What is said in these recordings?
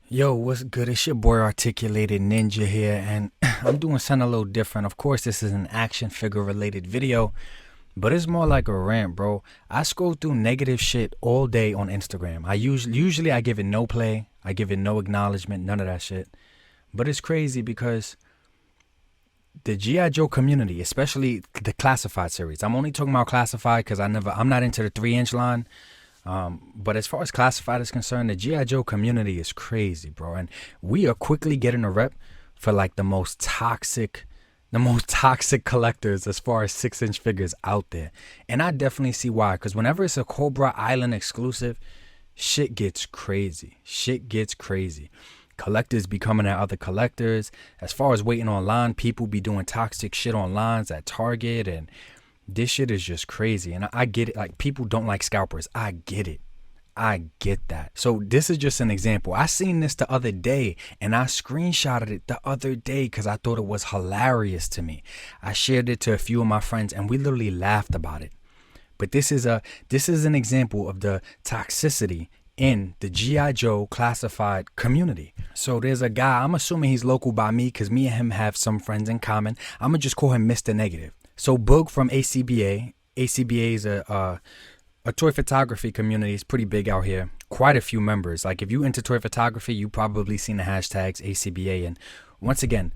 Yo, what's good? It's your boy Articulated Ninja here, and I'm doing something a little different. Of course, this is an action figure related video, but it's more like a rant, bro. I scroll through negative shit all day on Instagram. I usually I give it no play, I give it no acknowledgement, none of that shit. But it's crazy because the GI Joe community, especially the classified series. I'm only talking about classified because I'm not into the 3-inch line. But as far as classified is concerned, the GI Joe community is crazy, bro, and we are quickly getting a rep for like the most toxic collectors as far as 6-inch figures out there. And I definitely see why, because whenever it's a Cobra Island exclusive, shit gets crazy. Shit gets crazy. Collectors be coming at other collectors. As far as waiting online, people be doing toxic shit online at Target, and this shit is just crazy. And I get it. Like, people don't like scalpers. I get it. I get that. So this is just an example. I seen this the other day and I screenshotted it the other day because I thought it was hilarious to me. I shared it to a few of my friends and we literally laughed about it. But this is an example of the toxicity in the GI Joe classified community. So there's a guy, I'm assuming he's local by me because me and him have some friends in common. I'm gonna just call him Mr. Negative. So Boog from ACBA. ACBA is a toy photography community. Is pretty big out here. Quite a few members. Like, if you into toy photography, you probably seen the hashtags ACBA. And once again,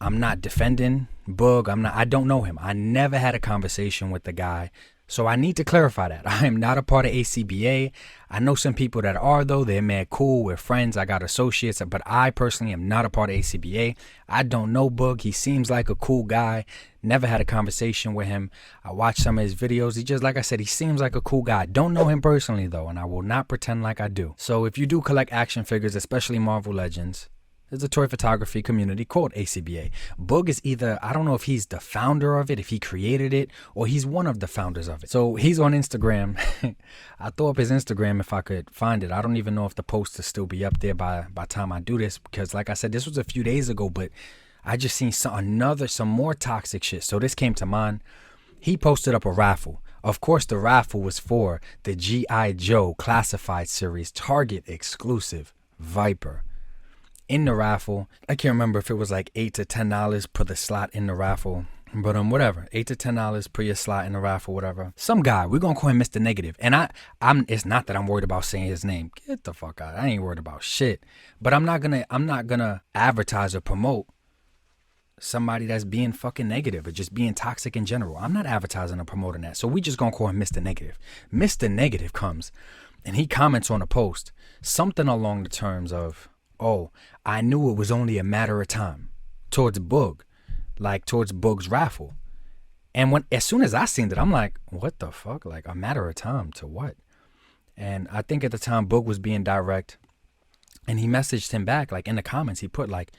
I'm not defending Boog. I don't know him. I never had a conversation with the guy. So I need to clarify that. I am not a part of ACBA. I know some people that are, though. They're mad cool. We're friends. I got associates. But I personally am not a part of ACBA. I don't know Boog. He seems like a cool guy. Never had a conversation with him. I watched some of his videos. He just, like I said, he seems like a cool guy. Don't know him personally, though, and I will not pretend like I do. So if you do collect action figures, especially Marvel Legends, there's a toy photography community called ACBA. Boog is either, I don't know if he's the founder of it, if he created it, or he's one of the founders of it. So he's on Instagram. I throw up his Instagram if I could find it. I don't even know if the post will still be up there by time I do this, because like I said, this was a few days ago, but I just seen some more toxic shit. So this came to mind. He posted up a raffle. Of course, the raffle was for the GI Joe classified series Target exclusive Viper. In the raffle, I can't remember if it was like $8 to $10 per the slot in the raffle, but whatever, $8 to $10 per your slot in the raffle, whatever. Some guy, we're gonna call him Mr. Negative, and I'm. It's not that I'm worried about saying his name. Get the fuck out. I ain't worried about shit. But I'm not gonna advertise or promote somebody that's being fucking negative or just being toxic in general. I'm not advertising or promoting that. So we just gonna call him Mr. Negative. Mr. Negative comes and he comments on a post something along the terms of, "Oh, I knew it was only a matter of time," towards Boog, like towards Boog's raffle. And as soon as I seen it, I'm like, what the fuck? Like, a matter of time to what? And I think at the time Boog was being direct, and he messaged him back, like in the comments, he put like,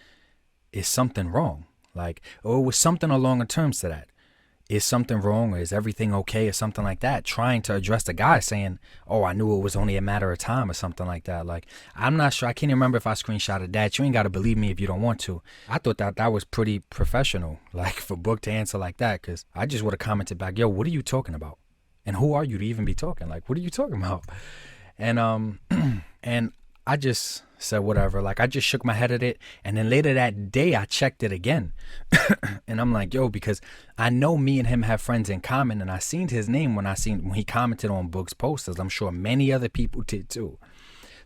"Is something wrong?" Like, or it was something along the terms to that. Is something wrong, or is everything okay, or something like that, trying to address the guy saying, "Oh, I knew it was only a matter of time," or something like that. Like, I'm not sure. I can't even remember if I screenshotted that. You ain't got to believe me if you don't want to. I thought that was pretty professional, like, for Boog to answer like that, because I just would have commented back, "Yo, what are you talking about? And who are you to even be talking? Like, what are you talking about?" And and I just said whatever. Like, I just shook my head at it, and then later that day I checked it again. And I'm like, yo, because I know me and him have friends in common, and I seen his name when he commented on Boog's posters. I'm sure many other people did too.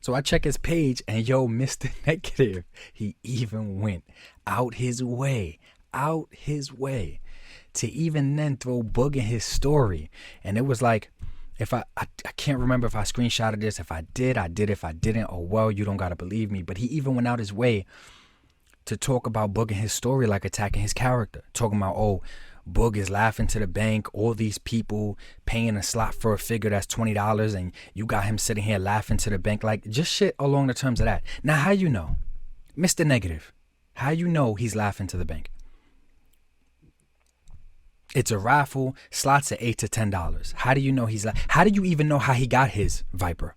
So I check his page, and yo, Mr. Negative, he even went out his way to even then throw Boog in his story. And it was like, if I can't remember if I screenshotted this. If I did, I did. If I didn't, oh well, you don't gotta believe me. But he even went out his way to talk about Boog and his story, like attacking his character. Talking about, oh, Boog is laughing to the bank. All these people paying a slot for a figure that's $20, and you got him sitting here laughing to the bank. Like, just shit along the terms of that. Now, how you know? Mr. Negative, how you know he's laughing to the bank? It's a raffle. Slots at $8 to $10. How do you know how do you even know how he got his Viper?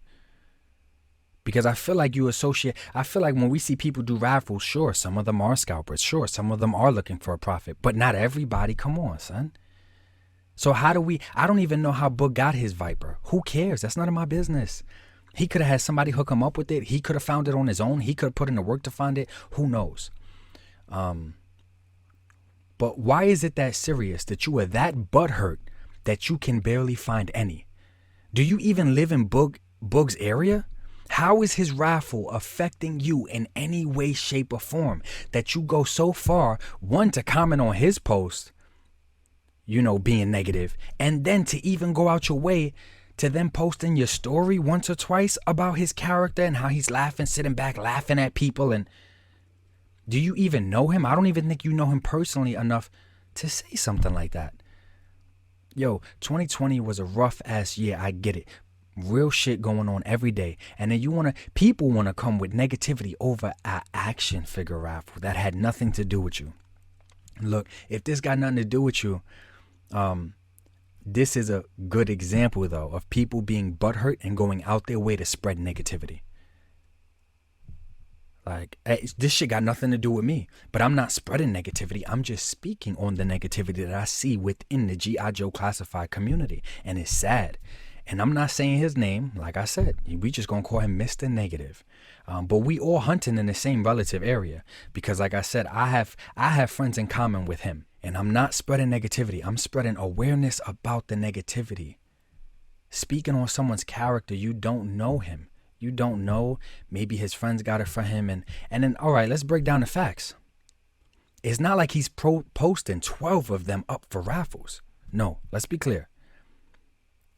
Because I feel like when we see people do raffles, sure, some of them are scalpers. Sure, some of them are looking for a profit. But not everybody. Come on, son. So I don't even know how Boog got his Viper. Who cares? That's none of my business. He could have had somebody hook him up with it. He could have found it on his own. He could have put in the work to find it. Who knows? But why is it that serious that you are that butthurt that you can barely find any? Do you even live in Boog's area? How is his raffle affecting you in any way, shape, or form that you go so far, one, to comment on his post, being negative, and then to even go out your way to then post in your story once or twice about his character and how he's sitting back, laughing at people? And do you even know him? I don't even think you know him personally enough to say something like that. Yo, 2020 was a rough ass year. I get it. Real shit going on every day. And then people want to come with negativity over an action figure raffle that had nothing to do with you. Look, if this got nothing to do with you, this is a good example, though, of people being butthurt and going out their way to spread negativity. Like, this shit got nothing to do with me, but I'm not spreading negativity. I'm just speaking on the negativity that I see within the G.I. Joe classified community, and it's sad. And I'm not saying his name, like I said. We just gonna call him Mr. Negative. But we all hunting in the same relative area because, like I said, I have friends in common with him. And I'm not spreading negativity. I'm spreading awareness about the negativity. Speaking on someone's character, you don't know him. You don't know. Maybe his friends got it for him. And then, all right, let's break down the facts. It's not like he's posting 12 of them up for raffles. No, let's be clear.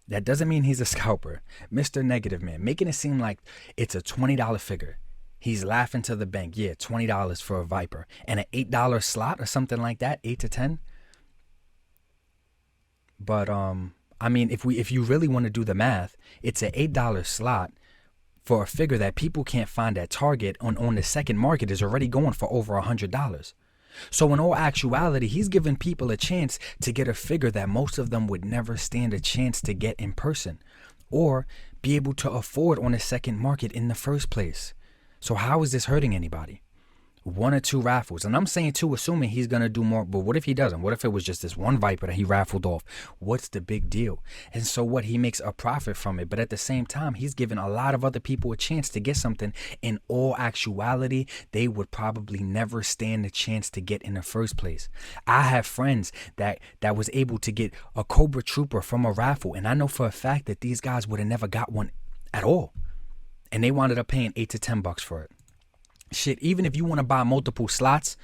That doesn't mean he's a scalper. Mr. Negative Man, making it seem like it's a $20 figure. He's laughing to the bank. Yeah, $20 for a Viper. And an $8 slot or something like that, 8 to 10. But, I mean, if you really want to do the math, it's an $8 slot for a figure that people can't find at Target on the second market is already going for over $100. So in all actuality, he's giving people a chance to get a figure that most of them would never stand a chance to get in person or be able to afford on the second market in the first place. So how is this hurting anybody? 1 or 2 raffles. And I'm saying 2, assuming he's going to do more. But what if he doesn't? What if it was just this one Viper that he raffled off? What's the big deal? And so what? He makes a profit from it. But at the same time, he's giving a lot of other people a chance to get something. In all actuality, they would probably never stand a chance to get in the first place. I have friends that was able to get a Cobra Trooper from a raffle. And I know for a fact that these guys would have never got one at all. And they wound up paying $8 to $10 for it. Shit, even if you want to buy multiple slots,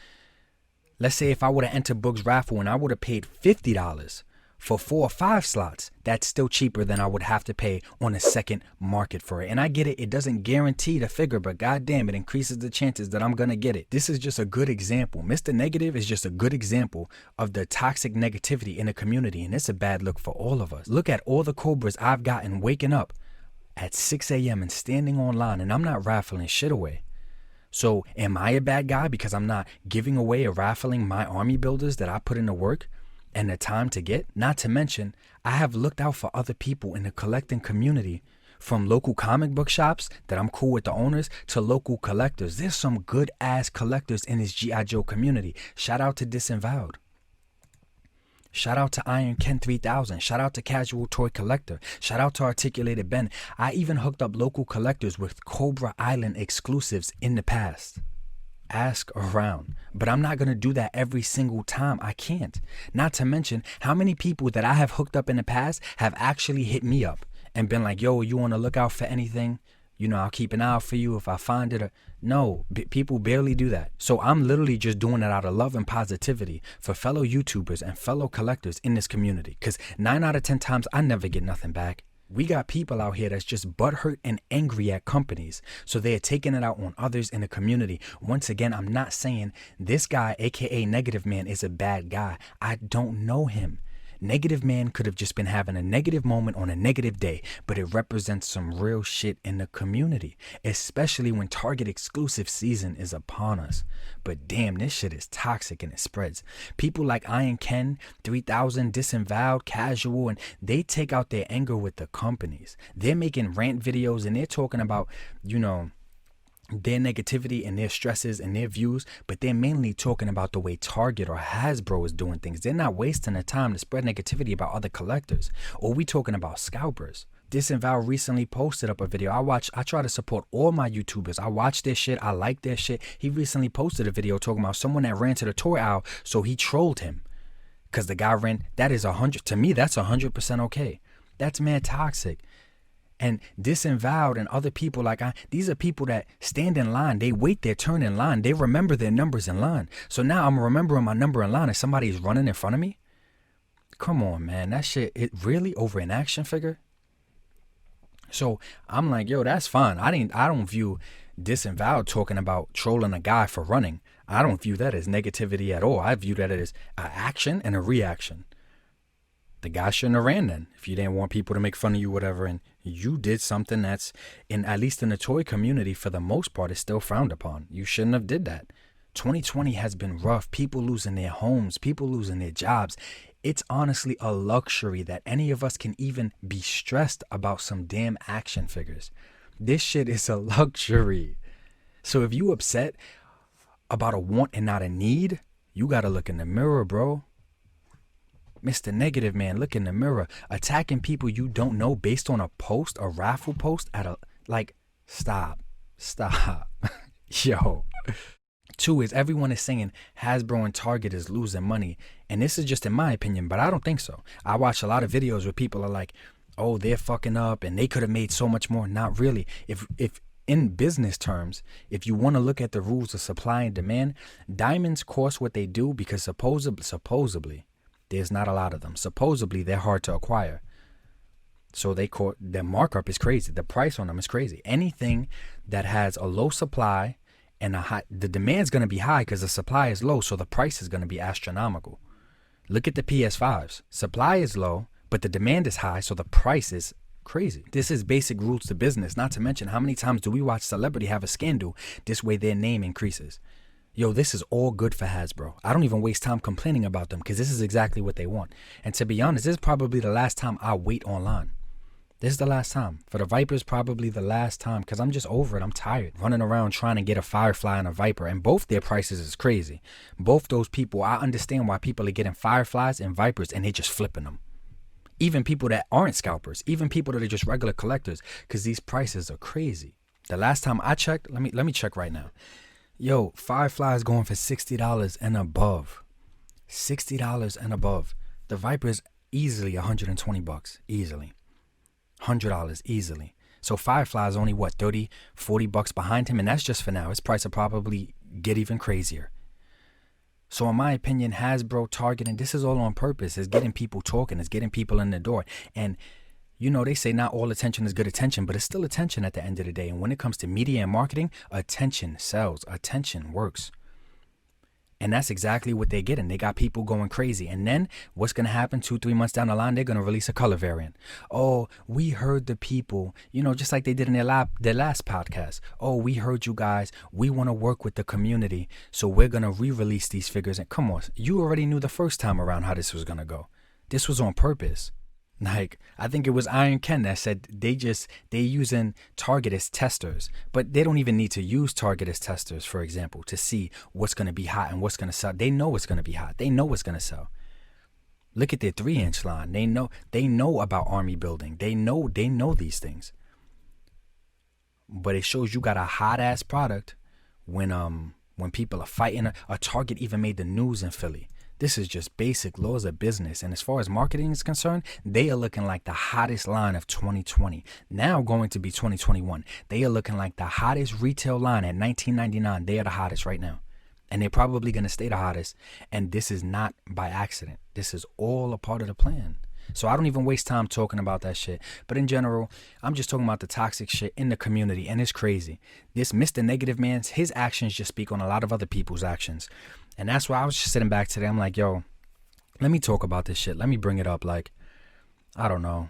let's say if I would have entered Boog's raffle and I would have paid $50 for 4 or 5 slots, that's still cheaper than I would have to pay on a second market for it. And I get it, it doesn't guarantee the figure, but goddamn, it increases the chances that I'm gonna get it. This is just a good example. Mr. Negative is just a good example of the toxic negativity in the community, and it's a bad look for all of us. Look at all the Cobras I've gotten waking up at 6 a.m. and standing online, and I'm not raffling shit away. So am I a bad guy because I'm not giving away or raffling my army builders that I put in the work and the time to get? Not to mention, I have looked out for other people in the collecting community, from local comic book shops that I'm cool with the owners to local collectors. There's some good ass collectors in this G.I. Joe community. Shout out to Disavowed. Shout out to Iron Ken 3000. Shout out to Kasual Toy Collector. Shout out to Articulated Ben. I even hooked up local collectors with Cobra Island exclusives in the past. Ask around. But I'm not going to do that every single time. I can't. Not to mention how many people that I have hooked up in the past have actually hit me up and been like, yo, you want to look out for anything? I'll keep an eye out for you if I find it. No, people barely do that. So I'm literally just doing it out of love and positivity for fellow YouTubers and fellow collectors in this community. Because 9 out of 10 times, I never get nothing back. We got people out here that's just butthurt and angry at companies. So they're taking it out on others in the community. Once again, I'm not saying this guy, aka Negative Man, is a bad guy. I don't know him. Negative Man could have just been having a negative moment on a negative day, but it represents some real shit in the community, especially when Target exclusive season is upon us. But damn, this shit is toxic and it spreads. People like Iron Ken, 3000, Disavowed, Casual, and they take out their anger with the companies. They're making rant videos and they're talking about, their negativity and their stresses and their views, but they're mainly talking about the way Target or Hasbro is doing things. They're not wasting their time to spread negativity about other collectors. Or we talking about scalpers. Disavowed recently posted up a video. I try to support all my YouTubers. I watch their shit. I like their shit. He recently posted a video talking about someone that ran to the toy aisle, so he trolled him. Because the guy ran, that is 100, to me, that's 100% okay. That's mad toxic. And Disavowed and other people these are people that stand in line. They wait their turn in line. They remember their numbers in line. So now I'm remembering my number in line and somebody's running in front of me. Come on, man. That shit, it really over an action figure? So I'm like, yo, that's fine. I don't view Disavowed talking about trolling a guy for running. I don't view that as negativity at all. I view that as an action and a reaction. The guy shouldn't have ran then if you didn't want people to make fun of you, whatever, and you did something that's, at least in the toy community, for the most part, is still frowned upon. You shouldn't have did that. 2020 has been rough. People losing their homes, people losing their jobs. It's honestly a luxury that any of us can even be stressed about some damn action figures. This shit is a luxury. So if you upset about a want and not a need, you gotta look in the mirror, bro. Mr. Negative Man, look in the mirror. Attacking people you don't know based on a post, a raffle post stop. Yo. 2 is everyone is saying Hasbro and Target is losing money. And this is just in my opinion, but I don't think so. I watch a lot of videos where people are like, oh, they're fucking up and they could have made so much more. Not really. If in business terms, if you want to look at the rules of supply and demand, diamonds cost what they do because supposedly, there's not a lot of them. Supposedly, they're hard to acquire. So their markup is crazy. The price on them is crazy. Anything that has a low supply and the demand's going to be high because the supply is low, so the price is going to be astronomical. Look at the PS5s. Supply is low, but the demand is high, so the price is crazy. This is basic rules to business, not to mention how many times do we watch celebrity have a scandal? This way their name increases. Yo, this is all good for Hasbro. I don't even waste time complaining about them because this is exactly what they want. And to be honest, this is probably the last time I wait online. This is the last time. For the Vipers, probably the last time because I'm just over it. I'm tired running around trying to get a Firefly and a Viper. And both their prices is crazy. Both those people, I understand why people are getting Fireflies and Vipers and they're just flipping them. Even people that aren't scalpers. Even people that are just regular collectors because these prices are crazy. The last time I checked, let me check right now. Yo, Firefly is going for $60 and above. $60 and above. The Viper's easily $120. Easily. $100 easily. So Firefly is only what, $30, $40 behind him, and that's just for now. His price will probably get even crazier. So in my opinion, Hasbro, Target, and this is all on purpose. It's getting people talking. It's getting people in the door. And you know, they say not all attention is good attention, but it's still attention at the end of the day. And when it comes to media and marketing, attention sells. Attention works. And that's exactly what they're getting. They got people going crazy. And then what's going to happen 2-3 months down the line? They're going to release a color variant. Oh, we heard the people, you know, just like they did in their last podcast. Oh, we heard you guys. We want to work with the community. So we're going to re-release these figures. And come on, you already knew the first time around how this was going to go. This was on purpose. Like, I think it was Iron Ken that said they using Target as testers, but they don't even need to use Target as testers, for example, to see what's going to be hot and what's going to sell. They know what's going to be hot. They know what's going to sell. Look at their 3-inch line. They know about army building. They know these things. But it shows you got a hot ass product when people are fighting. A Target even made the news in Philly. This is just basic laws of business. And as far as marketing is concerned, they are looking like the hottest line of 2020. Now going to be 2021. They are looking like the hottest retail line at $19.99. They are the hottest right now. And they're probably going to stay the hottest. And this is not by accident. This is all a part of the plan. So I don't even waste time talking about that shit. But in general, I'm just talking about the toxic shit in the community. And it's crazy. This Mr. Negative Man, his actions just speak on a lot of other people's actions. And that's why I was just sitting back today. I'm like, yo, let me talk about this shit. Let me bring it up. Like, I don't know.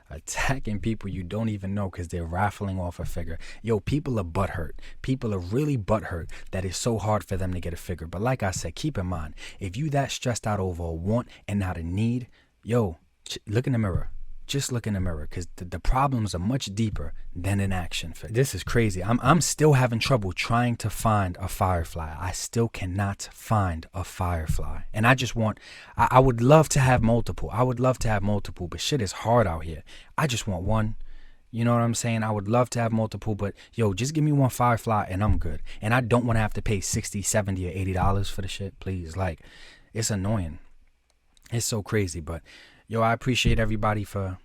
Attacking people you don't even know because they're raffling off a figure. Yo, people are butthurt. People are really butthurt that it's so hard for them to get a figure. But like I said, keep in mind, if you that stressed out over a want and not a need, yo, look in the mirror. just look in the mirror, because the problems are much deeper than an action figure. This is crazy. I'm still having trouble trying to find a Firefly. I still cannot find a Firefly. And I just want, I would love to have multiple. But shit is hard out here. I just want one. You know what I'm saying? I would love to have multiple, but yo, just give me one Firefly and I'm good. And I don't want to have to pay $60, $70, or $80 for the shit, please. Like, it's annoying. It's so crazy. But yo, I appreciate everybody for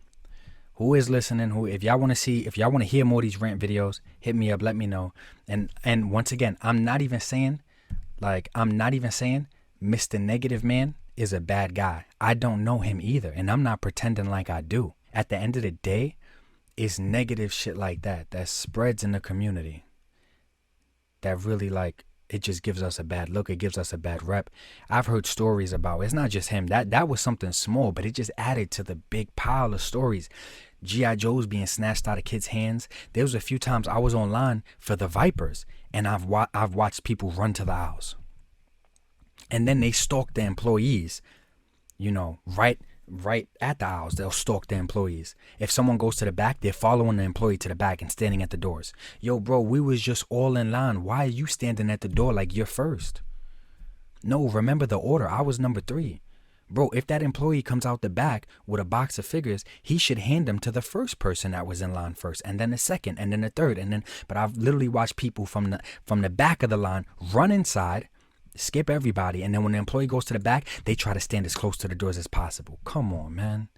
who is listening. Who, if y'all want to hear more of these rant videos, hit me up, let me know. And once again, I'm not even saying Mr. Negative Man is a bad guy. I don't know him either, and I'm not pretending like I do. At the end of the day, it's negative shit like that spreads in the community that really, like, it just gives us a bad look. It gives us a bad rep. I've heard stories about, it's not just him. That was something small, but it just added to the big pile of stories. G.I. Joes being snatched out of kids' hands. There was a few times I was online for the Vipers, and I've watched people run to the aisles. And then they stalk the employees, you know, right at the aisles. They'll stalk the employees. If someone goes to the back, they're following the employee to the back and standing at the doors. Yo, bro, we was just all in line. Why are you standing at the door like you're first? No, remember the order. I was number 3. Bro, if that employee comes out the back with a box of figures, he should hand them to the first person that was in line first, and then the second, and then the third, and then. But I've literally watched people from the back of the line run inside, skip everybody, and then when the employee goes to the back, they try to stand as close to the doors as possible. Come on, man.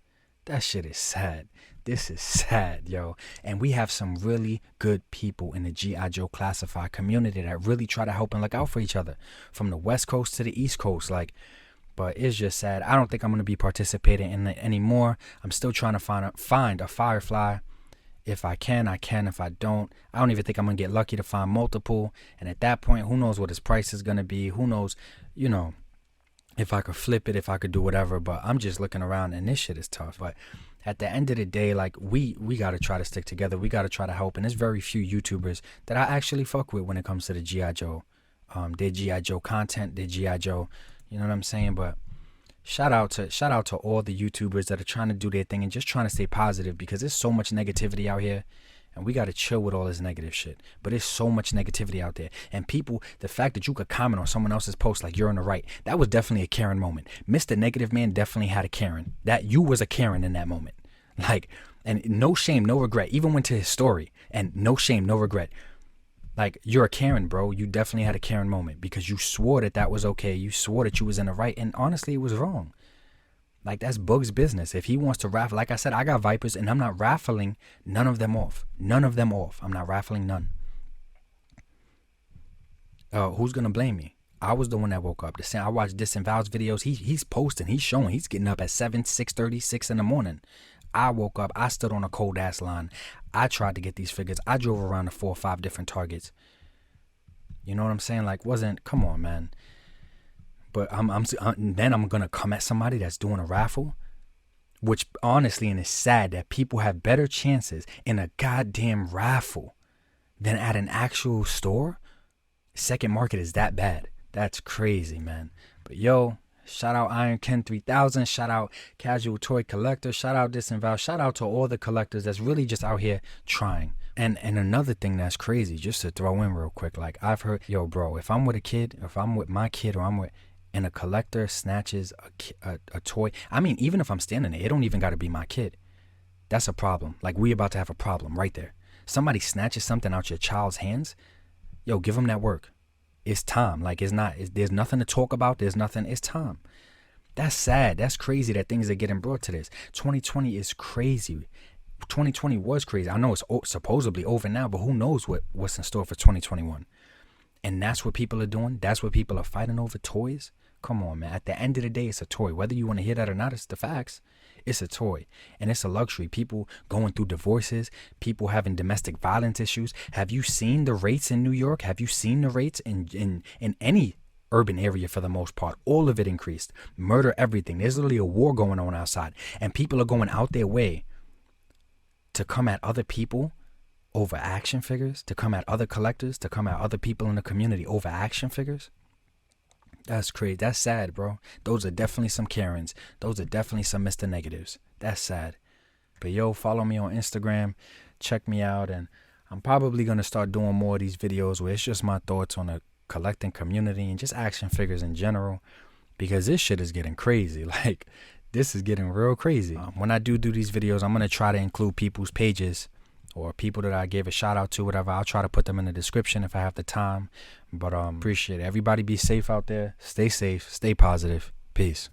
That shit is sad. This is sad, yo. And we have some really good people in the G.I. Joe classified community that really try to help and look out for each other, from the West Coast to the East Coast. Like, but it's just sad. I don't think I'm going to be participating in it anymore. I'm still trying to find a Firefly. If I can, I can. If I don't even think I'm going to get lucky to find multiple. And at that point, who knows what his price is going to be? Who knows, you know, if I could flip it, if I could do whatever. But I'm just looking around, and this shit is tough. But at the end of the day, like, we got to try to stick together. We got to try to help. And there's very few YouTubers that I actually fuck with when it comes to the G.I. Joe. Their G.I. Joe content, their G.I. Joe, you know what I'm saying? But shout out to all the YouTubers that are trying to do their thing and just trying to stay positive, because there's so much negativity out here, and we got to chill with all this negative shit. But there's so much negativity out there, and people, the fact that you could comment on someone else's post like you're on the right, that was definitely a Karen moment. Mr. Negative Man definitely had a Karen. That you was a Karen in that moment. Like, and no shame, no regret. Even went to his story, and no shame, no regret. Like, you're a Karen, bro. You definitely had a Karen moment, because you swore that was okay. You swore that you was in the right, and honestly, it was wrong. Like, that's Boog's business. If he wants to raffle, like I said, I got Vipers, and I'm not raffling none of them off. None of them off. I'm not raffling none. Who's going to blame me? I was the one that woke up. I watched Disavowed's videos. He's posting. He's showing. He's getting up at 7, 6:30, 6 in the morning. I woke up. I stood on a cold-ass line. I tried to get these figures. I drove around to 4 or 5 different Targets. You know what I'm saying? Like, come on, man. But then I'm going to come at somebody that's doing a raffle, which honestly, and it's sad that people have better chances in a goddamn raffle than at an actual store. Second market is that bad. That's crazy, man. But yo, shout out Iron Ken 3000. Shout out Kasual Toy Collector. Shout out Disavowed. Shout out to all the collectors that's really just out here trying. And another thing that's crazy, just to throw in real quick, like, I've heard, yo, bro, if I'm with a kid, if I'm with my kid, or and a collector snatches a toy, I mean, even if I'm standing there, it don't even got to be my kid. That's a problem. Like, we about to have a problem right there. Somebody snatches something out your child's hands, yo, give them that work. It's time. Like, there's nothing to talk about. There's nothing. It's time. That's sad. That's crazy that things are getting brought to this. 2020 is crazy. 2020 was crazy. I know it's supposedly over now, but who knows what's in store for 2021. And that's what people are doing. That's what people are fighting over, toys. Come on, man. At the end of the day, it's a toy. Whether you want to hear that or not, it's the facts. It's a toy. And it's a luxury. People going through divorces. People having domestic violence issues. Have you seen the rates in New York? Have you seen the rates in any urban area for the most part? All of it increased. Murder, everything. There's literally a war going on outside. And people are going out their way to come at other people over action figures, to come at other collectors, to come at other people in the community over action figures. That's crazy. That's sad, bro. Those are definitely some Karens. Those are definitely some Mr. Negatives. That's sad. But yo, follow me on Instagram, check me out, and I'm probably going to start doing more of these videos where it's just my thoughts on the collecting community and just action figures in general, because this shit is getting crazy. Like, this is getting real crazy. When I do these videos, I'm going to try to include people's pages or people that I gave a shout out to, whatever. I'll try to put them in the description if I have the time. But appreciate it. Everybody be safe out there. Stay safe. Stay positive. Peace.